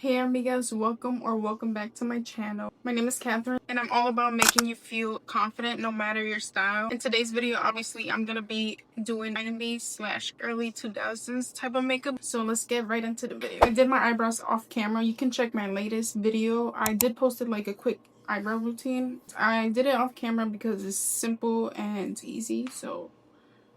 Hey amigas, welcome back to my channel. My name is Catherine and I'm all about making you feel confident no matter your style. In today's video, obviously I'm gonna be doing 90s/early 2000s type of makeup. So let's get right into the video. I did my eyebrows off camera. You can check my latest video. I did post it like a quick eyebrow routine. I did it off camera because it's simple and easy. So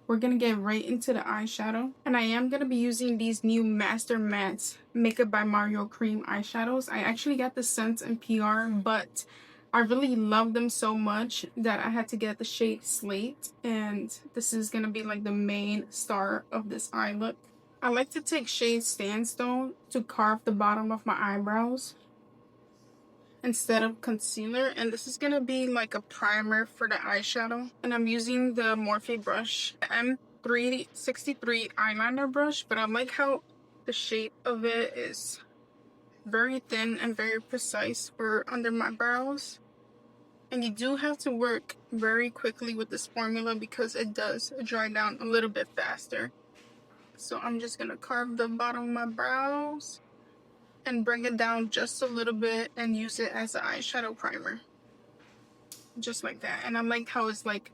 we're gonna get right into the eyeshadow. And I am gonna be using these new Master Mattes Makeup by Mario Cream eyeshadows. I actually got the scents in PR, but I really love them so much that I had to get the shade Slate. And this is gonna be like the main star of this eye look. I like to take shade Sandstone to carve the bottom of my eyebrows instead of concealer, and this is gonna be like a primer for the eyeshadow. And I'm using the Morphe brush, the M363 eyeliner brush, but I like how the shape of it is very thin and very precise for under my brows. And you do have to work very quickly with this formula because it does dry down a little bit faster. So I'm just gonna carve the bottom of my brows and bring it down just a little bit and use it as an eyeshadow primer. Just like that. And I like how it's like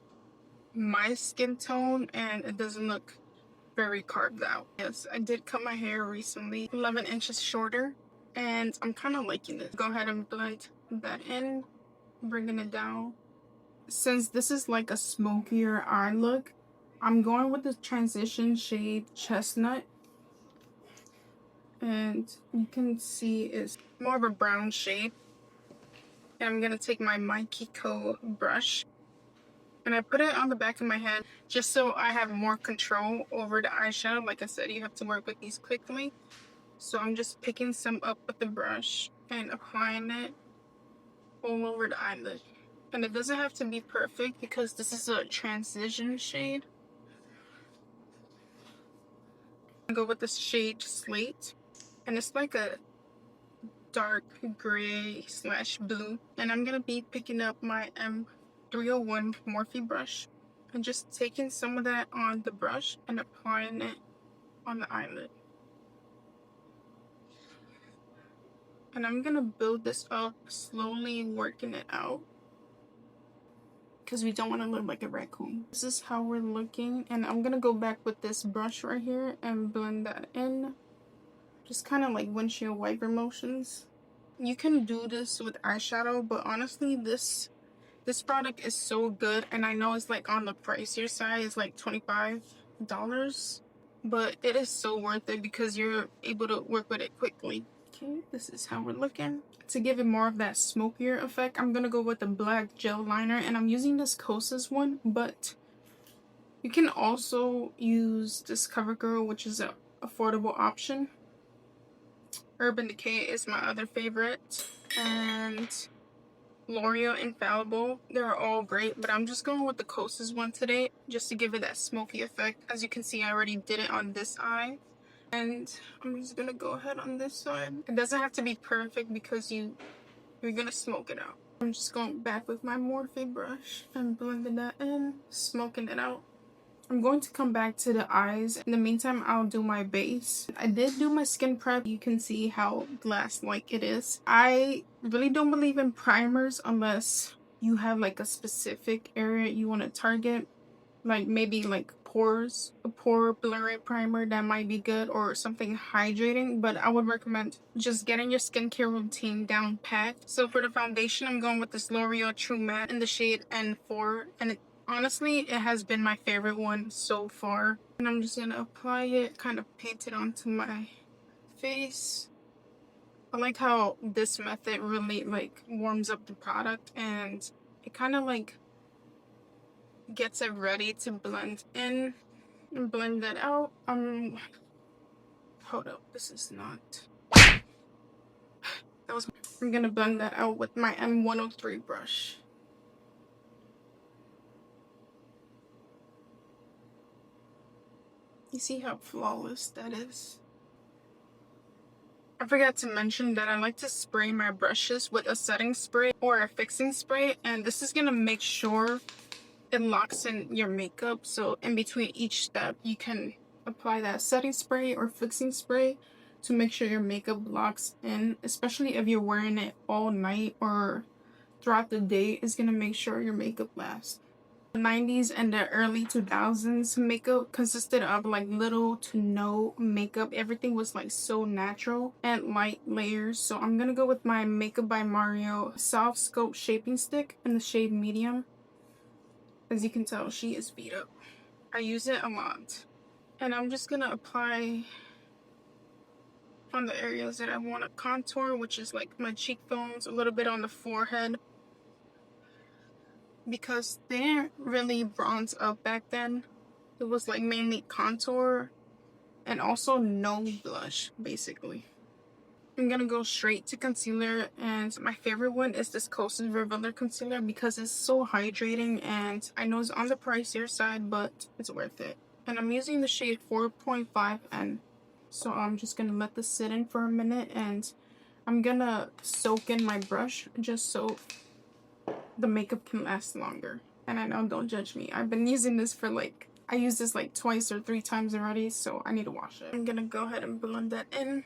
my skin tone and it doesn't look very carved out. Yes, I did cut my hair recently, 11 inches shorter, and I'm kind of liking this. Go ahead and blend that in, bringing it down. Since this is like a smokier eye look, I'm going with the transition shade Chestnut. And you can see it's more of a brown shade. And I'm going to take my Kiko brush and I put it on the back of my head just so I have more control over the eyeshadow. Like I said, you have to work with these quickly. So I'm just picking some up with the brush and applying it all over the eyelid. And it doesn't have to be perfect because this is a transition shade. I go with this shade Slate. And it's like a dark gray/blue. And I'm going to be picking up my M301 Morphe brush and just taking some of that on the brush and applying it on the eyelid. And I'm going to build this up slowly, working it out because we don't want to look like a raccoon. This is how we're looking, and I'm going to go back with this brush right here and blend that in. Just kind of like windshield wiper motions. You can do this with eyeshadow, but honestly, this product is so good, and I know it's like on the pricier side. It's like $25, but it is so worth it because you're able to work with it quickly. Okay, this is how we're looking. To give it more of that smokier effect, I'm gonna go with the black gel liner, and I'm using this Kosas one, but you can also use this CoverGirl, which is an affordable option. Urban Decay is my other favorite, and L'Oreal Infallible. They're all great, but I'm just going with the Kosas one today just to give it that smoky effect. As you can see, I already did it on this eye, and I'm just gonna go ahead on this side. It doesn't have to be perfect because you're gonna smoke it out. I'm just going back with my Morphe brush and blending that in, smoking it out. I'm going to come back to the eyes. In the meantime, I'll do my base. I did do my skin prep. You can see how glass-like it is. I really don't believe in primers unless you have like a specific area you want to target. Like maybe like pores, a pore blurring primer that might be good, or something hydrating, but I would recommend just getting your skincare routine down pat. So for the foundation, I'm going with this L'Oreal True Matte in the shade N4, and honestly, it has been my favorite one so far. And I'm just gonna apply it, kind of paint it onto my face. I like how this method really like warms up the product, and it kind of like gets it ready to blend in and blend that out. Hold up, this is not. I'm gonna blend that out with my M103 brush. You see how flawless that is? I forgot to mention that I like to spray my brushes with a setting spray or a fixing spray, and this is gonna make sure it locks in your makeup. So in between each step, you can apply that setting spray or fixing spray to make sure your makeup locks in, especially if you're wearing it all night or throughout the day. Is gonna make sure your makeup lasts. The 90s and the early 2000s makeup consisted of like little to no makeup. Everything was like so natural and light layers. So I'm gonna go with my Makeup by Mario Soft Scope Shaping Stick in the shade Medium. As you can tell, she is beat up. I use it a lot. And I'm just gonna apply on the areas that I want to contour, which is like my cheekbones, a little bit on the forehead, because they didn't really bronze up back then. It was like mainly contour and also no blush, basically. I'm gonna go straight to concealer, and my favorite one is this Kosas Revealer concealer because it's so hydrating, and I know it's on the pricier side, but it's worth it. And I'm using the shade 4.5N. So I'm just gonna let this sit in for a minute, and I'm gonna soak in my brush just so the makeup can last longer. And I know, don't judge me. I've been using this for like, I used this like twice or 3 times already, so I need to wash it. I'm gonna go ahead and blend that in.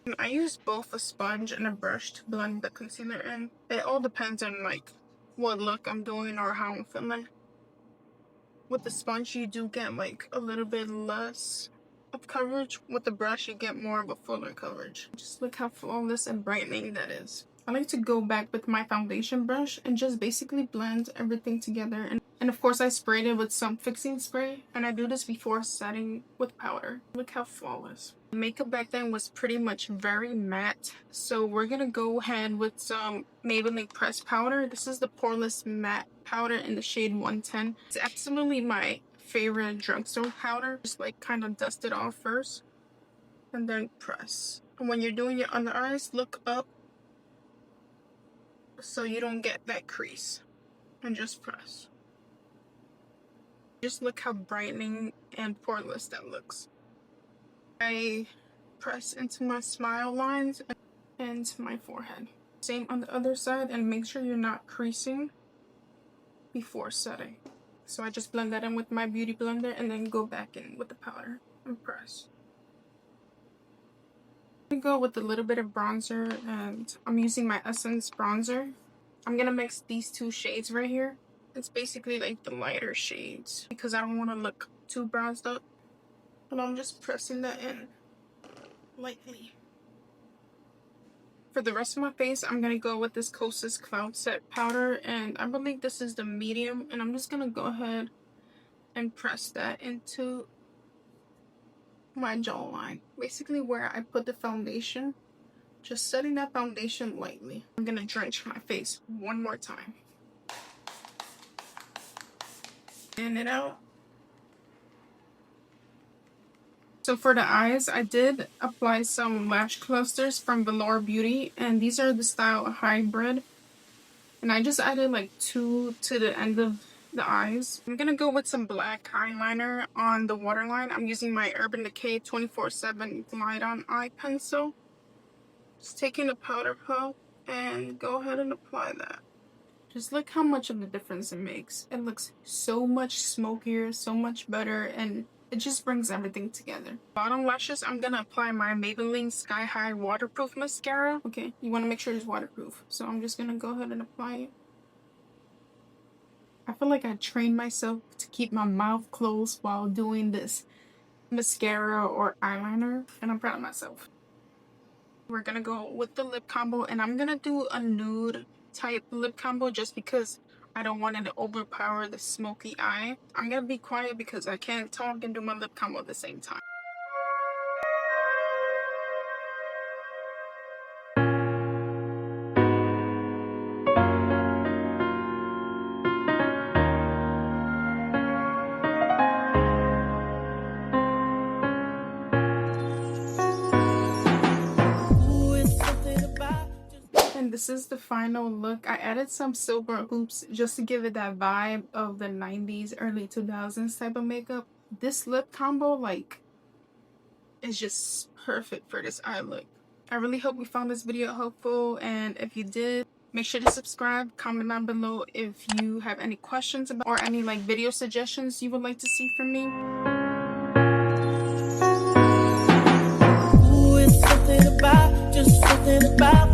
And I use both a sponge and a brush to blend the concealer in. It all depends on like what look I'm doing or how I'm feeling. With the sponge, you do get like a little bit less of coverage. With the brush, you get more of a fuller coverage. Just look how flawless and brightening that is. I like to go back with my foundation brush and just basically blend everything together. And of course, I sprayed it with some fixing spray, and I do this before setting with powder. Look how flawless. Makeup back then was pretty much very matte, so we're gonna go ahead with some Maybelline pressed powder. This is the poreless matte powder in the shade 110. It's absolutely my favorite drugstore powder. Just like kind of dust it off first and then press. And when you're doing your under eyes, look up so you don't get that crease, and just press. Just look how brightening and poreless that looks. I press into my smile lines and my forehead. Same on the other side, and make sure you're not creasing before setting. So I just blend that in with my beauty blender and then go back in with the powder and press. I'm gonna go with a little bit of bronzer, and I'm using my Essence bronzer. I'm gonna mix these 2 shades right here. It's basically like the lighter shades because I don't want to look too bronzed up. And I'm just pressing that in lightly. For the rest of my face, I'm gonna go with this Kosas Cloud Set powder, and I believe this is the medium, and I'm just gonna go ahead and press that into my jawline, basically where I put the foundation. Just setting that foundation lightly. I'm gonna drench my face one more time. In it out. So for the eyes, I did apply some lash clusters from Velour Beauty, and these are the style Hybrid. And I just added like 2 to the end of the eyes. I'm gonna go with some black eyeliner on the waterline. I'm using my Urban Decay 24/7 Glide On Eye Pencil. Just taking a powder puff and go ahead and apply that. Just look how much of the difference it makes. It looks so much smokier, so much better, and it just brings everything together. Bottom lashes, I'm gonna apply my Maybelline Sky High Waterproof Mascara. Okay, you wanna make sure it's waterproof. So I'm just gonna go ahead and apply it. I feel like I trained myself to keep my mouth closed while doing this mascara or eyeliner, and I'm proud of myself. We're gonna go with the lip combo, and I'm gonna do a nude type lip combo just because I don't want it to overpower the smoky eye. I'm gonna be quiet because I can't talk and do my lip combo at the same time. And this is the final look. I added some silver hoops just to give it that vibe of the 90s, early 2000s type of makeup. This lip combo, like, is just perfect for this eye look. I really hope you found this video helpful, and if you did, make sure to subscribe, comment down below if you have any questions about or any like video suggestions you would like to see from me. something about